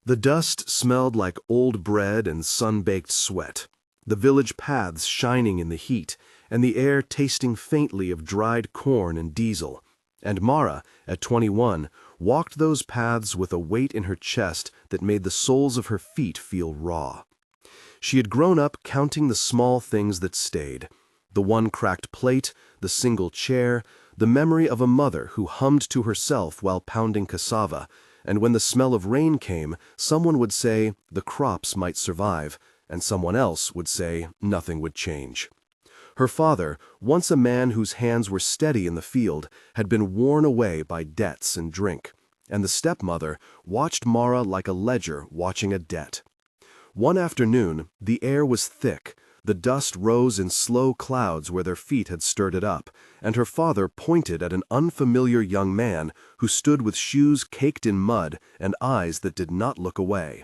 The dust smelled like old bread and sun-baked sweat, the village paths shining in the heat, and the air tasting faintly of dried corn and diesel. And Mara, at 21, walked those paths with a weight in her chest that made the soles of her feet feel raw. She had grown up counting the small things that stayed: the one cracked plate, the single chair, the memory of a mother who hummed to herself while pounding cassava, and when the smell of rain came, someone would say the crops might survive, and someone else would say nothing would change. Her father, once a man whose hands were steady in the field, had been worn away by debts and drink, and the stepmother watched Mara like a ledger watching a debt. One afternoon, the air was thick, the dust rose in slow clouds where their feet had stirred it up, and her father pointed at an unfamiliar young man who stood with shoes caked in mud and eyes that did not look away.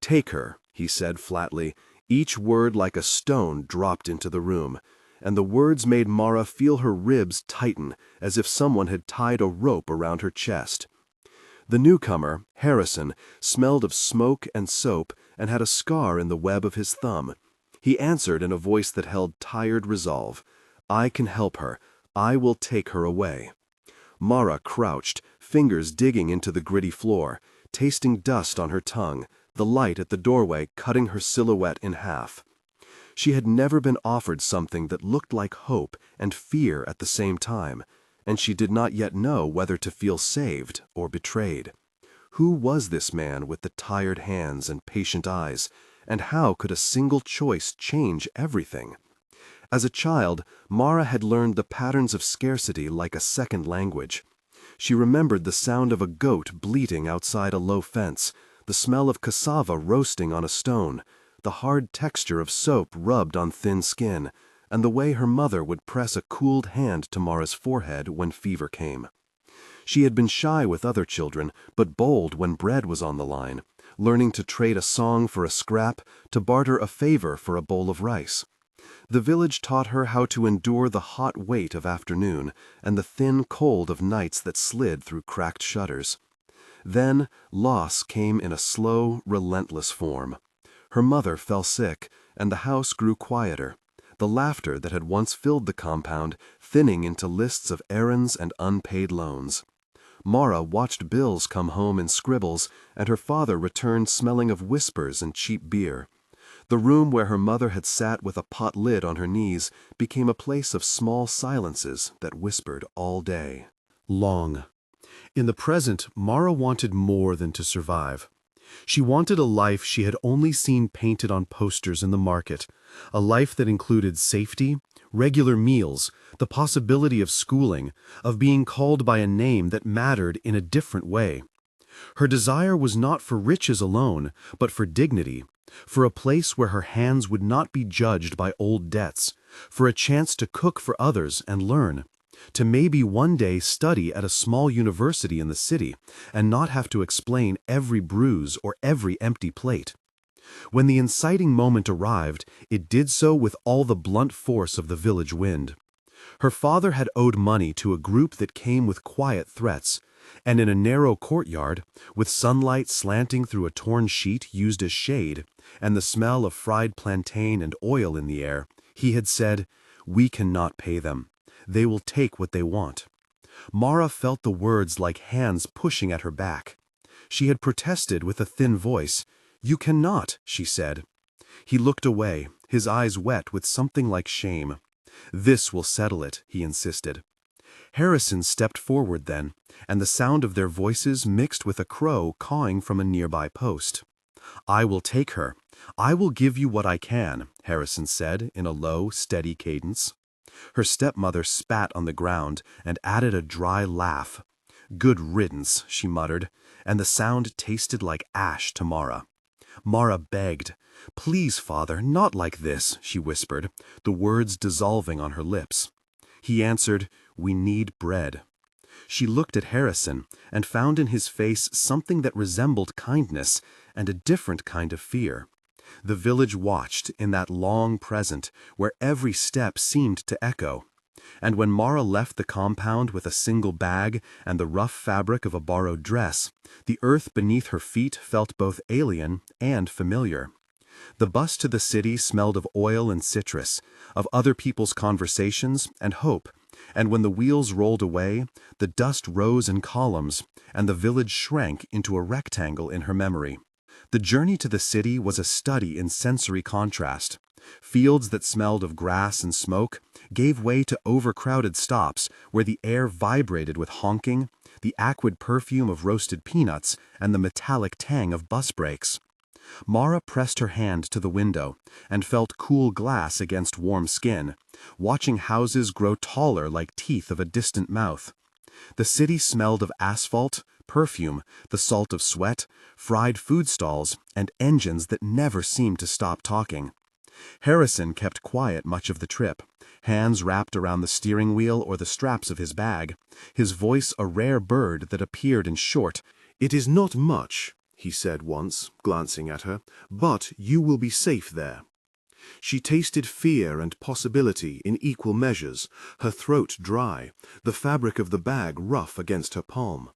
"Take her," he said flatly, each word like a stone dropped into the room, and the words made Mara feel her ribs tighten as if someone had tied a rope around her chest. The newcomer, Harrison, smelled of smoke and soap and had a scar in the web of his thumb. He answered in a voice that held tired resolve, "I can help her. I will take her away." Mara crouched, fingers digging into the gritty floor, tasting dust on her tongue, the light at the doorway cutting her silhouette in half. She had never been offered something that looked like hope and fear at the same time, and she did not yet know whether to feel saved or betrayed. Who was this man with the tired hands and patient eyes, and how could a single choice change everything? As a child, Mara had learned the patterns of scarcity like a second language. She remembered the sound of a goat bleating outside a low fence, the smell of cassava roasting on a stone, the hard texture of soap rubbed on thin skin, and the way her mother would press a cooled hand to Mara's forehead when fever came. She had been shy with other children, but bold when bread was on the line, learning to trade a song for a scrap, to barter a favor for a bowl of rice. The village taught her how to endure the hot weight of afternoon and the thin cold of nights that slid through cracked shutters. Then loss came in a slow, relentless form. Her mother fell sick, and the house grew quieter, the laughter that had once filled the compound thinning into lists of errands and unpaid loans. Mara watched bills come home in scribbles, and her father returned smelling of whispers and cheap beer. The room where her mother had sat with a pot lid on her knees became a place of small silences that whispered all day long. In the present, Mara wanted more than to survive. She wanted a life she had only seen painted on posters in the market, a life that included safety, regular meals, the possibility of schooling, of being called by a name that mattered in a different way. Her desire was not for riches alone, but for dignity, for a place where her hands would not be judged by old debts, for a chance to cook for others and learn, to maybe one day study at a small university in the city and not have to explain every bruise or every empty plate. When the inciting moment arrived, it did so with all the blunt force of the village wind. Her father had owed money to a group that came with quiet threats, and in a narrow courtyard, with sunlight slanting through a torn sheet used as shade, and the smell of fried plantain and oil in the air, he had said, "We cannot pay them. They will take what they want." Mara felt the words like hands pushing at her back. She had protested with a thin voice. "You cannot," she said. He looked away, his eyes wet with something like shame. "This will settle it," he insisted. Harrison stepped forward then, and the sound of their voices mixed with a crow cawing from a nearby post. "I will take her. I will give you what I can," Harrison said in a low, steady cadence. Her stepmother spat on the ground and added a dry laugh. "Good riddance," she muttered, and the sound tasted like ash to Mara. Mara begged. "Please, father, not like this," she whispered, the words dissolving on her lips. He answered, "We need bread." She looked at Harrison and found in his face something that resembled kindness and a different kind of fear. The village watched in that long present where every step seemed to echo. And when Mara left the compound with a single bag and the rough fabric of a borrowed dress, the earth beneath her feet felt both alien and familiar. The bus to the city smelled of oil and citrus, of other people's conversations and hope, and when the wheels rolled away, the dust rose in columns, and the village shrank into a rectangle in her memory. The journey to the city was a study in sensory contrast. Fields that smelled of grass and smoke gave way to overcrowded stops where the air vibrated with honking, the acrid perfume of roasted peanuts, and the metallic tang of bus brakes. Mara pressed her hand to the window and felt cool glass against warm skin, watching houses grow taller like teeth of a distant mouth. The city smelled of asphalt, perfume, the salt of sweat, fried food stalls, and engines that never seemed to stop talking. Harrison kept quiet much of the trip, hands wrapped around the steering wheel or the straps of his bag, his voice a rare bird that appeared in short, "It is not much," he said once, glancing at her, "but you will be safe there." She tasted fear and possibility in equal measures, her throat dry, the fabric of the bag rough against her palm.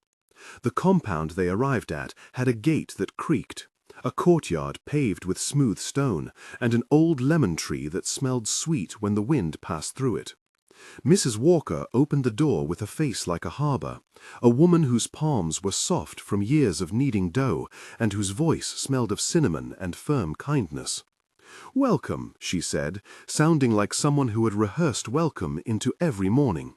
The compound they arrived at had a gate that creaked, a courtyard paved with smooth stone, and an old lemon tree that smelled sweet when the wind passed through it. Mrs. Walker opened the door with a face like a harbor, a woman whose palms were soft from years of kneading dough and whose voice smelled of cinnamon and firm kindness. "Welcome," she said, sounding like someone who had rehearsed welcome into every morning.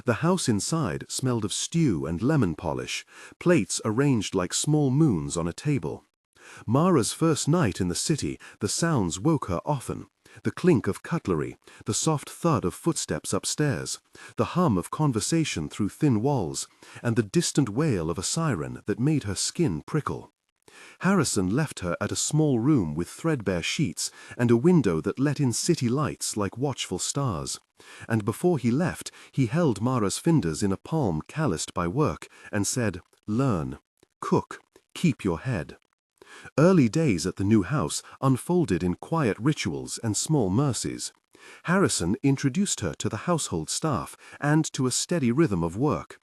The house inside smelled of stew and lemon polish, plates arranged like small moons on a table. Mara's first night in the city, the sounds woke her often. The clink of cutlery, the soft thud of footsteps upstairs, the hum of conversation through thin walls, and the distant wail of a siren that made her skin prickle. Harrison left her at a small room with threadbare sheets and a window that let in city lights like watchful stars. And before he left, he held Mara's fingers in a palm calloused by work and said, "Learn, cook, keep your head." Early days at the new house unfolded in quiet rituals and small mercies. Harrison introduced her to the household staff and to a steady rhythm of work.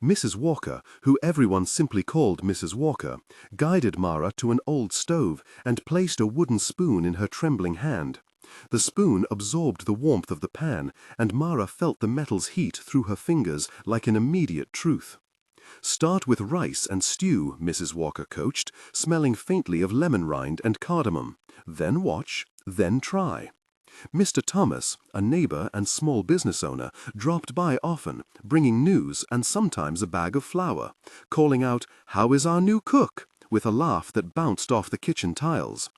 Mrs. Walker, who everyone simply called Mrs. Walker, guided Mara to an old stove and placed a wooden spoon in her trembling hand. The spoon absorbed the warmth of the pan, and Mara felt the metal's heat through her fingers like an immediate truth. "Start with rice and stew," Mrs. Walker coached, smelling faintly of lemon rind and cardamom. "Then watch, then try." Mr. Thomas, a neighbor and small business owner, dropped by often, bringing news and sometimes a bag of flour, calling out, "How is our new cook?" with a laugh that bounced off the kitchen tiles.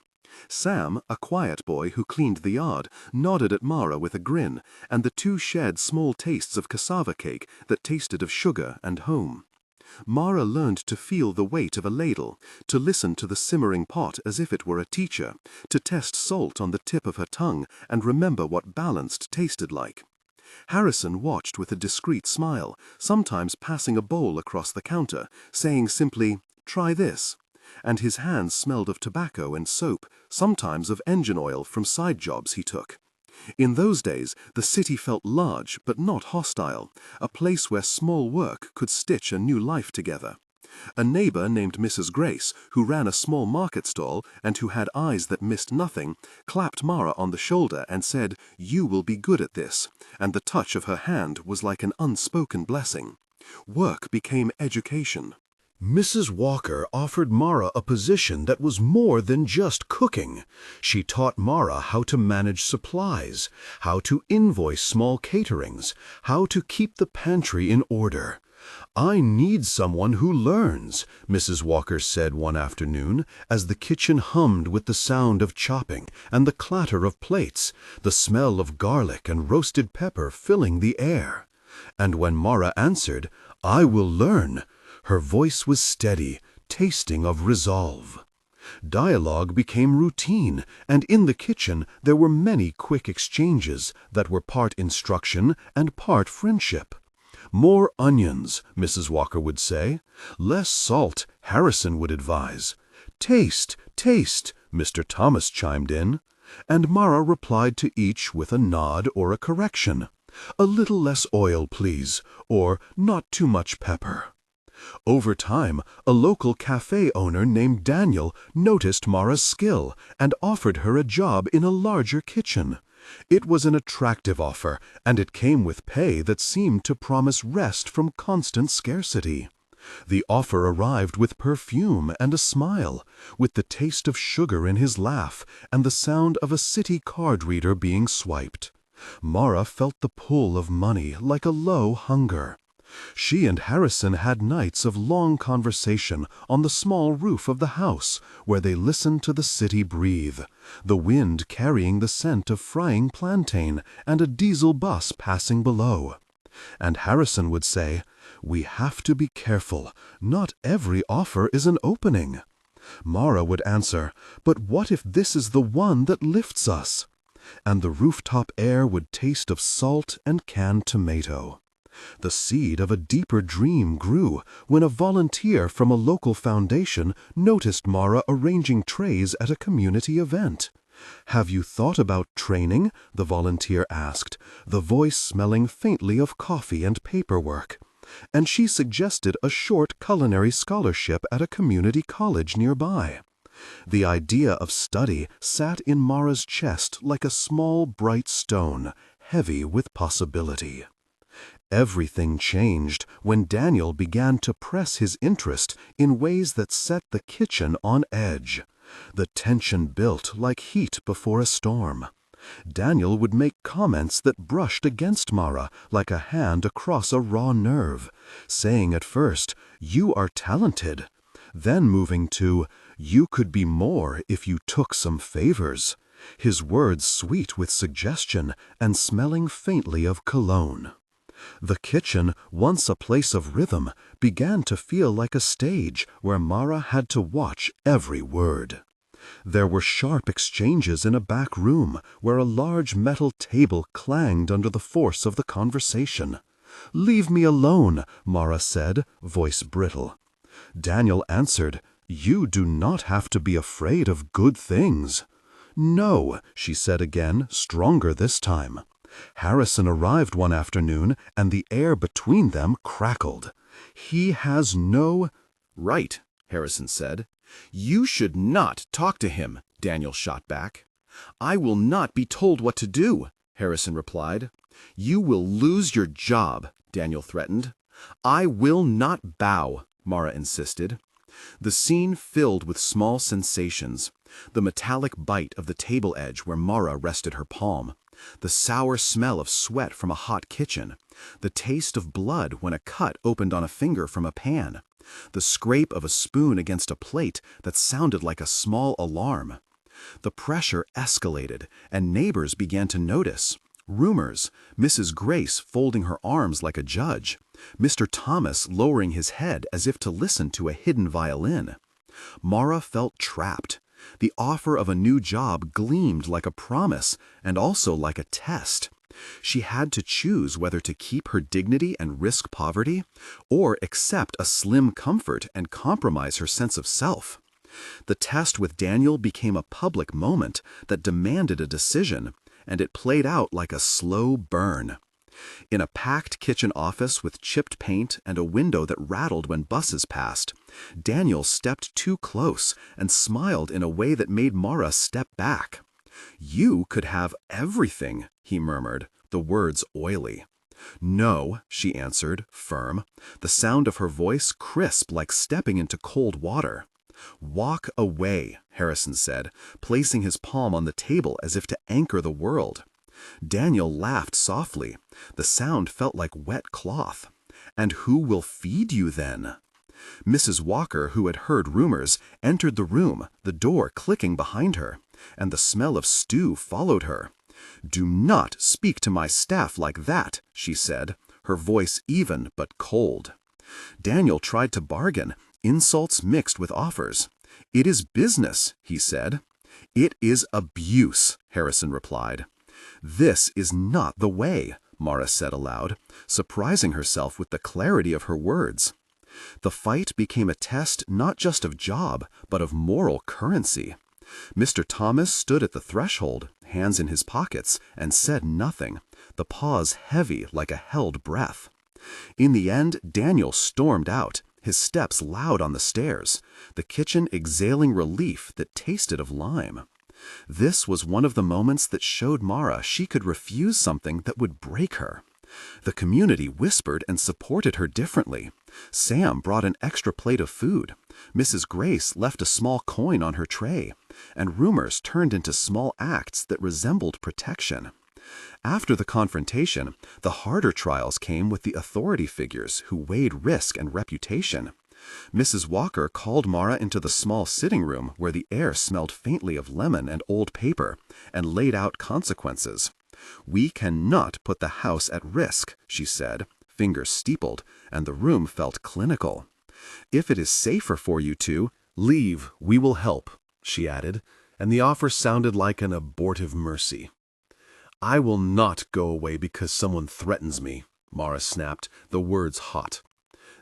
Sam, a quiet boy who cleaned the yard, nodded at Mara with a grin, and the two shared small tastes of cassava cake that tasted of sugar and home. Mara learned to feel the weight of a ladle, to listen to the simmering pot as if it were a teacher, to test salt on the tip of her tongue and remember what balanced tasted like. Harrison watched with a discreet smile, sometimes passing a bowl across the counter, saying simply, "Try this," and his hands smelled of tobacco and soap, sometimes of engine oil from side jobs he took. In those days, the city felt large but not hostile, a place where small work could stitch a new life together. A neighbor named Mrs. Grace, who ran a small market stall and who had eyes that missed nothing, clapped Mara on the shoulder and said, "You will be good at this," and the touch of her hand was like an unspoken blessing. Work became education. Mrs. Walker offered Mara a position that was more than just cooking. She taught Mara how to manage supplies, how to invoice small caterings, how to keep the pantry in order. "I need someone who learns," Mrs. Walker said one afternoon, as the kitchen hummed with the sound of chopping and the clatter of plates, the smell of garlic and roasted pepper filling the air. And when Mara answered, "I will learn," her voice was steady, tasting of resolve. Dialogue became routine, and in the kitchen there were many quick exchanges that were part instruction and part friendship. "More onions," Mrs. Walker would say. "Less salt," Harrison would advise. "Taste, taste," Mr. Thomas chimed in. And Mara replied to each with a nod or a correction. "A little less oil, please, or not too much pepper." Over time, a local cafe owner named Daniel noticed Mara's skill and offered her a job in a larger kitchen. It was an attractive offer, and it came with pay that seemed to promise rest from constant scarcity. The offer arrived with perfume and a smile, with the taste of sugar in his laugh and the sound of a city card reader being swiped. Mara felt the pull of money like a low hunger. She and Harrison had nights of long conversation on the small roof of the house, where they listened to the city breathe, the wind carrying the scent of frying plantain and a diesel bus passing below. And Harrison would say, "We have to be careful. Not every offer is an opening." Mara would answer, "But what if this is the one that lifts us?" And the rooftop air would taste of salt and canned tomato. The seed of a deeper dream grew when a volunteer from a local foundation noticed Mara arranging trays at a community event. "Have you thought about training?" the volunteer asked, the voice smelling faintly of coffee and paperwork. And she suggested a short culinary scholarship at a community college nearby. The idea of study sat in Mara's chest like a small, bright stone, heavy with possibility. Everything changed when Daniel began to press his interest in ways that set the kitchen on edge. The tension built like heat before a storm. Daniel would make comments that brushed against Mara like a hand across a raw nerve, saying at first, "You are talented," then moving to, "You could be more if you took some favors," his words sweet with suggestion and smelling faintly of cologne. The kitchen, once a place of rhythm, began to feel like a stage where Mara had to watch every word. There were sharp exchanges in a back room where a large metal table clanged under the force of the conversation. "Leave me alone," Mara said, voice brittle. Daniel answered, "You do not have to be afraid of good things." "No," she said again, stronger this time. Harrison arrived one afternoon, and the air between them crackled. "He has no—" "Right," Harrison said. "You should not talk to him," Daniel shot back. "I will not be told what to do," Harrison replied. "You will lose your job," Daniel threatened. "I will not bow," Mara insisted. The scene filled with small sensations. The metallic bite of the table edge where Mara rested her palm. The sour smell of sweat from a hot kitchen. The taste of blood when a cut opened on a finger from a pan. The scrape of a spoon against a plate that sounded like a small alarm. The pressure escalated, and neighbors began to notice. Rumors, Mrs. Grace folding her arms like a judge, Mr. Thomas lowering his head as if to listen to a hidden violin. Mara felt trapped. The offer of a new job gleamed like a promise and also like a test. She had to choose whether to keep her dignity and risk poverty, or accept a slim comfort and compromise her sense of self. The test with Daniel became a public moment that demanded a decision, and it played out like a slow burn. In a packed kitchen office with chipped paint and a window that rattled when buses passed, Daniel stepped too close and smiled in a way that made Mara step back. "You could have everything," he murmured, the words oily. "No," she answered, firm, the sound of her voice crisp like stepping into cold water. "Walk away," Harrison said, placing his palm on the table as if to anchor the world. Daniel laughed softly. The sound felt like wet cloth. "And who will feed you then?" Mrs. Walker, who had heard rumors, entered the room, the door clicking behind her, and the smell of stew followed her. "Do not speak to my staff like that," she said, her voice even but cold. Daniel tried to bargain, insults mixed with offers. "It is business," he said. "It is abuse," Harrison replied. "This is not the way," Mara said aloud, surprising herself with the clarity of her words. The fight became a test not just of job, but of moral currency. Mr. Thomas stood at the threshold, hands in his pockets, and said nothing, the pause heavy like a held breath. In the end, Daniel stormed out, his steps loud on the stairs, the kitchen exhaling relief that tasted of lime. This was one of the moments that showed Mara she could refuse something that would break her. The community whispered and supported her differently. Sam brought an extra plate of food. Mrs. Grace left a small coin on her tray, and rumors turned into small acts that resembled protection. After the confrontation, the harder trials came with the authority figures who weighed risk and reputation. Mrs. Walker called Mara into the small sitting room where the air smelled faintly of lemon and old paper, and laid out consequences. "We cannot put the house at risk," she said, fingers steepled, and the room felt clinical. "If it is safer for you to leave, we will help," she added, and the offer sounded like an abortive mercy. "I will not go away because someone threatens me," Mara snapped, the words hot.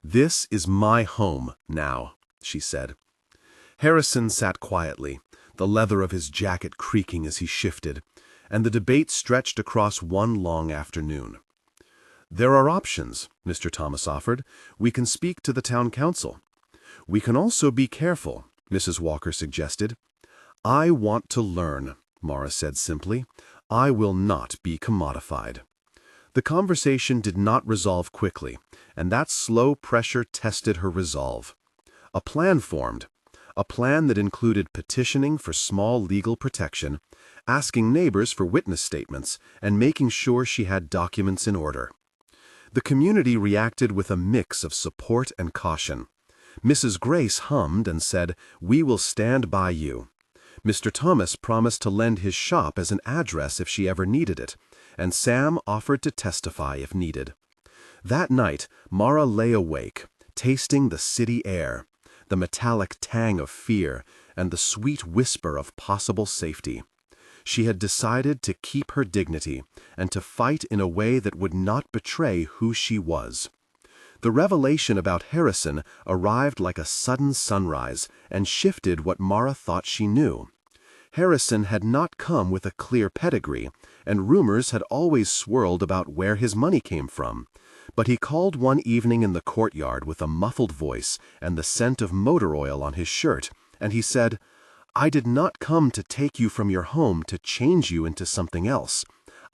"This is my home now," she said. Harrison sat quietly, the leather of his jacket creaking as he shifted, and the debate stretched across one long afternoon. "There are options," Mr. Thomas offered. "We can speak to the town council." "We can also be careful," Mrs. Walker suggested. "I want to learn," Mara said simply. "I will not be commodified." The conversation did not resolve quickly, and that slow pressure tested her resolve. A plan formed, a plan that included petitioning for small legal protection, asking neighbors for witness statements, and making sure she had documents in order. The community reacted with a mix of support and caution. Mrs. Grace hummed and said, "We will stand by you." Mr. Thomas promised to lend his shop as an address if she ever needed it, and Sam offered to testify if needed. That night, Mara lay awake, tasting the city air, the metallic tang of fear, and the sweet whisper of possible safety. She had decided to keep her dignity and to fight in a way that would not betray who she was. The revelation about Harrison arrived like a sudden sunrise and shifted what Mara thought she knew. Harrison had not come with a clear pedigree, and rumors had always swirled about where his money came from. But he called one evening in the courtyard with a muffled voice and the scent of motor oil on his shirt, and he said, "I did not come to take you from your home to change you into something else.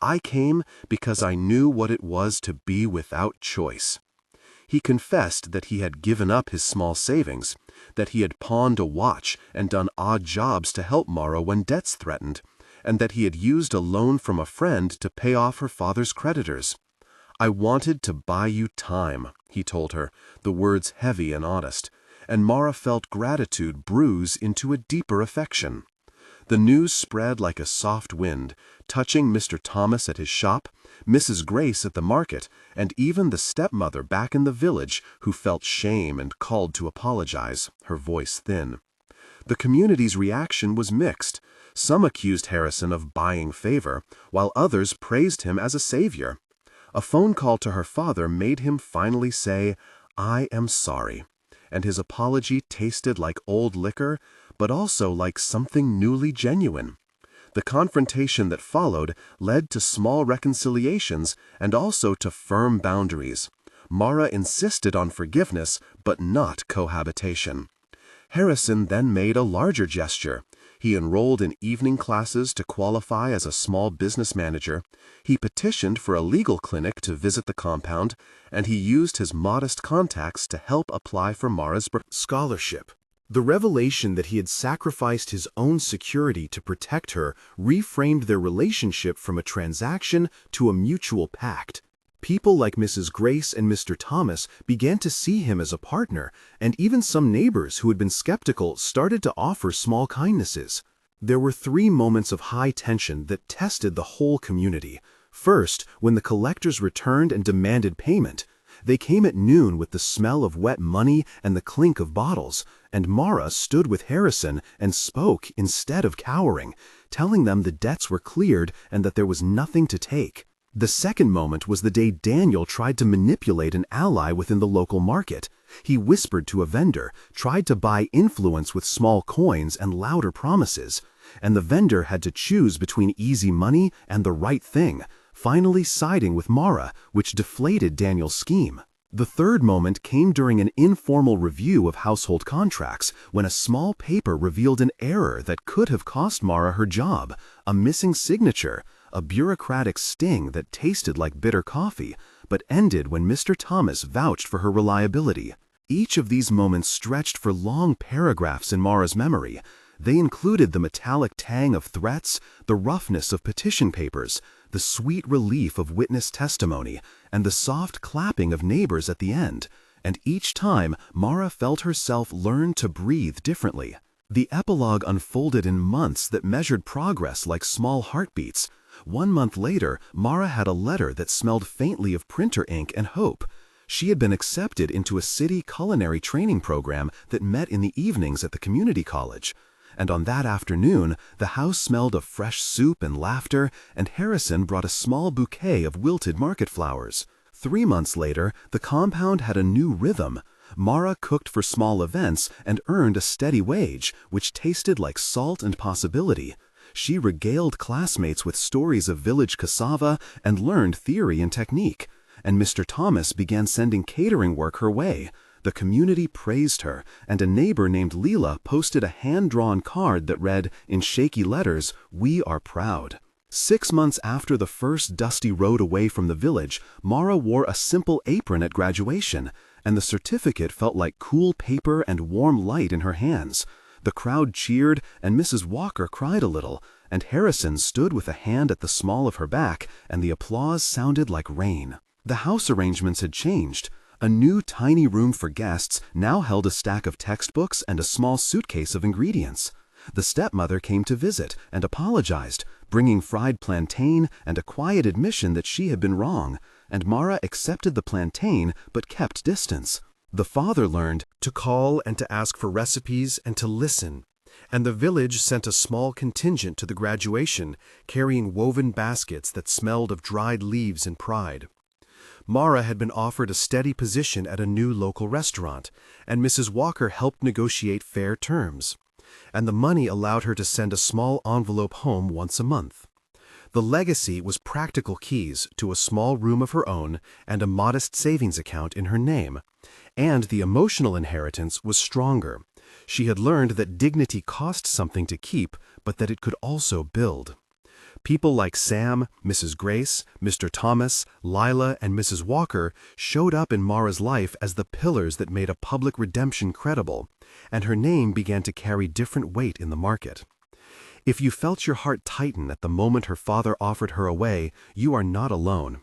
I came because I knew what it was to be without choice." He confessed that he had given up his small savings, that he had pawned a watch and done odd jobs to help Mara when debts threatened, and that he had used a loan from a friend to pay off her father's creditors. "I wanted to buy you time," he told her, the words heavy and honest, and Mara felt gratitude bruise into a deeper affection. The news spread like a soft wind, touching Mr. Thomas at his shop, Mrs. Grace at the market, and even the stepmother back in the village who felt shame and called to apologize, her voice thin. The community's reaction was mixed. Some accused Harrison of buying favor, while others praised him as a savior. A phone call to her father made him finally say, "I am sorry," and his apology tasted like old liquor, but also like something newly genuine. The confrontation that followed led to small reconciliations and also to firm boundaries. Mara insisted on forgiveness, but not cohabitation. Harrison then made a larger gesture. He enrolled in evening classes to qualify as a small business manager. He petitioned for a legal clinic to visit the compound, and he used his modest contacts to help apply for Mara's scholarship. The revelation that he had sacrificed his own security to protect her reframed their relationship from a transaction to a mutual pact. People like Mrs. Grace and Mr. Thomas began to see him as a partner, and even some neighbors who had been skeptical started to offer small kindnesses. There were 3 moments of high tension that tested the whole community. First, when the collectors returned and demanded payment. They came at noon with the smell of wet money and the clink of bottles, and Mara stood with Harrison and spoke instead of cowering, telling them the debts were cleared and that there was nothing to take. The second moment was the day Daniel tried to manipulate an ally within the local market. He whispered to a vendor, tried to buy influence with small coins and louder promises, and the vendor had to choose between easy money and the right thing, finally siding with Mara, which deflated Daniel's scheme. The third moment came during an informal review of household contracts when a small paper revealed an error that could have cost Mara her job, a missing signature, a bureaucratic sting that tasted like bitter coffee, but ended when Mr. Thomas vouched for her reliability. Each of these moments stretched for long paragraphs in Mara's memory. They included the metallic tang of threats, the roughness of petition papers, the sweet relief of witness testimony, and the soft clapping of neighbors at the end. And each time, Mara felt herself learn to breathe differently. The epilogue unfolded in months that measured progress like small heartbeats. 1 month later, Mara had a letter that smelled faintly of printer ink and hope. She had been accepted into a city culinary training program that met in the evenings at the community college. And on that afternoon, the house smelled of fresh soup and laughter, and Harrison brought a small bouquet of wilted market flowers. 3 months later, the compound had a new rhythm. Mara cooked for small events and earned a steady wage, which tasted like salt and possibility. She regaled classmates with stories of village cassava and learned theory and technique. And Mr. Thomas began sending catering work her way. The community praised her, and a neighbor named Leela posted a hand-drawn card that read, in shaky letters, "We are proud." 6 months after the first dusty road away from the village, Mara wore a simple apron at graduation, and the certificate felt like cool paper and warm light in her hands. The crowd cheered, and Mrs. Walker cried a little, and Harrison stood with a hand at the small of her back, and the applause sounded like rain. The house arrangements had changed. A new tiny room for guests now held a stack of textbooks and a small suitcase of ingredients. The stepmother came to visit and apologized, bringing fried plantain and a quiet admission that she had been wrong, and Mara accepted the plantain but kept distance. The father learned to call and to ask for recipes and to listen, and the village sent a small contingent to the graduation, carrying woven baskets that smelled of dried leaves and pride. Mara had been offered a steady position at a new local restaurant, and Mrs. Walker helped negotiate fair terms. And the money allowed her to send a small envelope home once a month. The legacy was practical keys to a small room of her own and a modest savings account in her name. And the emotional inheritance was stronger. She had learned that dignity cost something to keep, but that it could also build. People like Sam, Mrs. Grace, Mr. Thomas, Lila, and Mrs. Walker showed up in Mara's life as the pillars that made a public redemption credible, and her name began to carry different weight in the market. If you felt your heart tighten at the moment her father offered her away, you are not alone.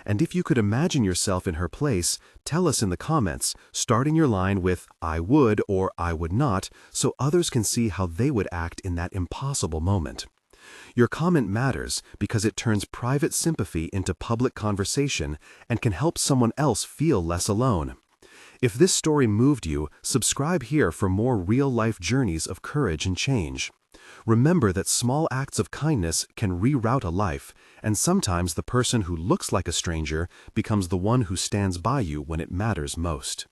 And if you could imagine yourself in her place, tell us in the comments, starting your line with "I would" or "I would not," so others can see how they would act in that impossible moment. Your comment matters because it turns private sympathy into public conversation and can help someone else feel less alone. If this story moved you, subscribe here for more real-life journeys of courage and change. Remember that small acts of kindness can reroute a life, and sometimes the person who looks like a stranger becomes the one who stands by you when it matters most.